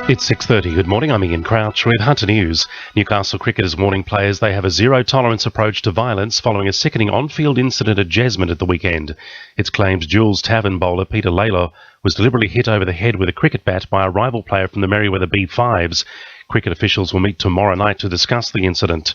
It's 6:30. Good morning, I'm Ian Crouch with Hunter News. Newcastle cricketers warning players they have a zero-tolerance approach to violence following a sickening on-field incident at Jesmond at the weekend. It's claimed Jules Tavern bowler Peter Lalor was deliberately hit over the head with a cricket bat by a rival player from the Merriweather B5s. Cricket officials will meet tomorrow night to discuss the incident.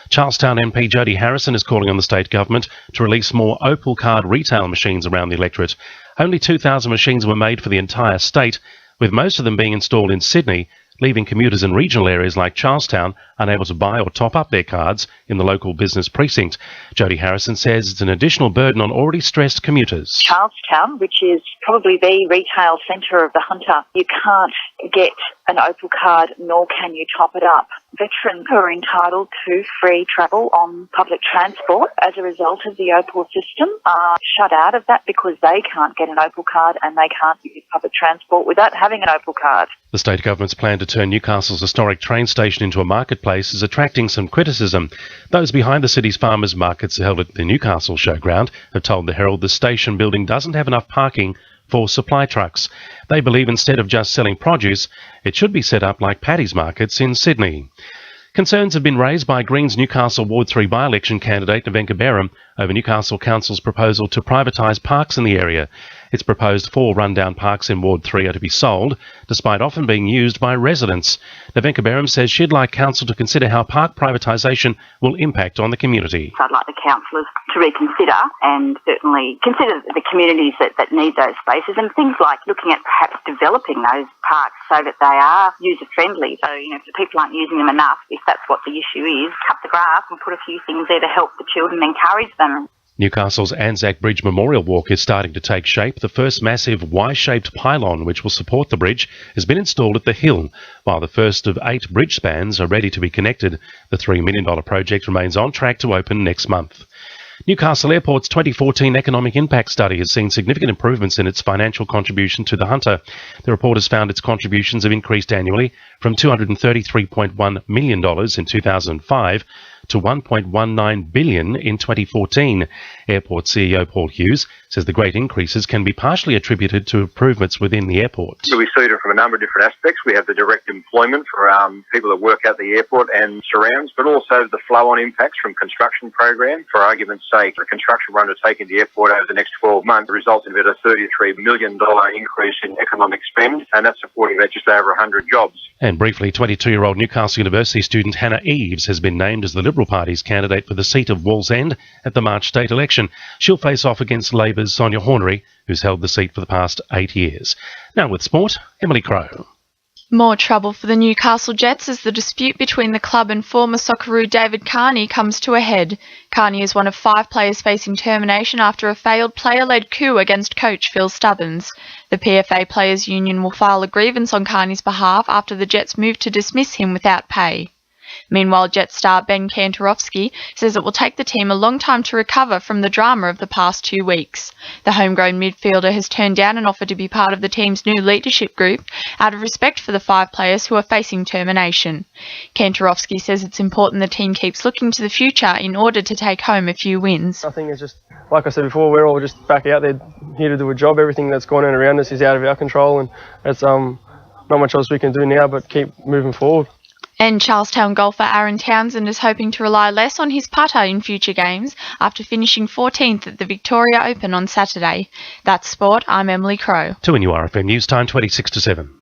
Charlestown MP Jody Harrison is calling on the state government to release more Opal card retail machines around the electorate. Only 2,000 machines were made for the entire state, with most of them being installed in Sydney, leaving commuters in regional areas like Charlestown unable to buy or top up their cards in the local business precinct. Jody Harrison says it's an additional burden on already stressed commuters. Charlestown, which is probably the retail centre of the Hunter, you can't get an Opal card nor can you top it up. Veterans who are entitled to free travel on public transport as a result of the Opal system are shut out of that because they can't get an Opal card and they can't use public transport without having an Opal card. The state government's plan to turn Newcastle's historic train station into a marketplace is attracting some criticism. Those behind the city's farmers' markets held at the Newcastle Showground have told the Herald the station building doesn't have enough parking for supply trucks. They believe instead of just selling produce, it should be set up like Paddy's markets in Sydney. Concerns have been raised by Greens Newcastle Ward 3 by-election candidate Nevenka Beram over Newcastle Council's proposal to privatise parks in the area. It's proposed 4 rundown parks in Ward 3 are to be sold, despite often being used by residents. Nevenka Beram says she'd like Council to consider how park privatisation will impact on the community. I'd like the councillors to reconsider and certainly consider the communities that need those spaces, and things like looking at perhaps developing those parks so that they are user-friendly. So, if the people aren't using them enough, if that's what the issue is, cut the grass and put a few things there to help the children, encourage them. Newcastle's Anzac Bridge Memorial Walk is starting to take shape. The first massive Y-shaped pylon which will support the bridge has been installed at the hill, while the first of 8 bridge spans are ready to be connected. The $3 million project remains on track to open next month. Newcastle Airport's 2014 Economic Impact Study has seen significant improvements in its financial contribution to the Hunter. The report has found its contributions have increased annually from $233.1 million in 2005 to $1.19 billion in 2014. Airport CEO Paul Tues says the great increases can be partially attributed to improvements within the airport. So we see it from a number of different aspects. We have the direct employment for people that work at the airport and surrounds, but also the flow-on impacts from construction program. For argument's sake, the construction we're undertaking at the airport over the next 12 months results in about a $33 million increase in economic spend, and that's supporting about just over 100 jobs. And briefly, 22-year-old Newcastle University student Hannah Eves has been named as the Liberal Party's candidate for the seat of Wallsend at the March state election. She'll face off against Labor's Sonia Hornery, who's held the seat for the past 8 years. Now with sport, Emily Crow. More trouble for the Newcastle Jets as the dispute between the club and former Socceroo David Carney comes to a head. Carney is one of 5 players facing termination after a failed player-led coup against coach Phil Stubbins. The PFA Players Union will file a grievance on Carney's behalf after the Jets move to dismiss him without pay. Meanwhile, Jet star Ben Kantorowski says it will take the team a long time to recover from the drama of the past 2 weeks. The homegrown midfielder has turned down an offer to be part of the team's new leadership group out of respect for the 5 players who are facing termination. Kantorowski says it's important the team keeps looking to the future in order to take home a few wins. I think it's just, like I said before, we're all just back out there here to do a job. Everything that's going on around us is out of our control, and it's not much else we can do now but keep moving forward. And Charlestown golfer Aaron Townsend is hoping to rely less on his putter in future games after finishing 14th at the Victoria Open on Saturday. That's sport. I'm Emily Crow. 2 RFM News Time 26 to 7.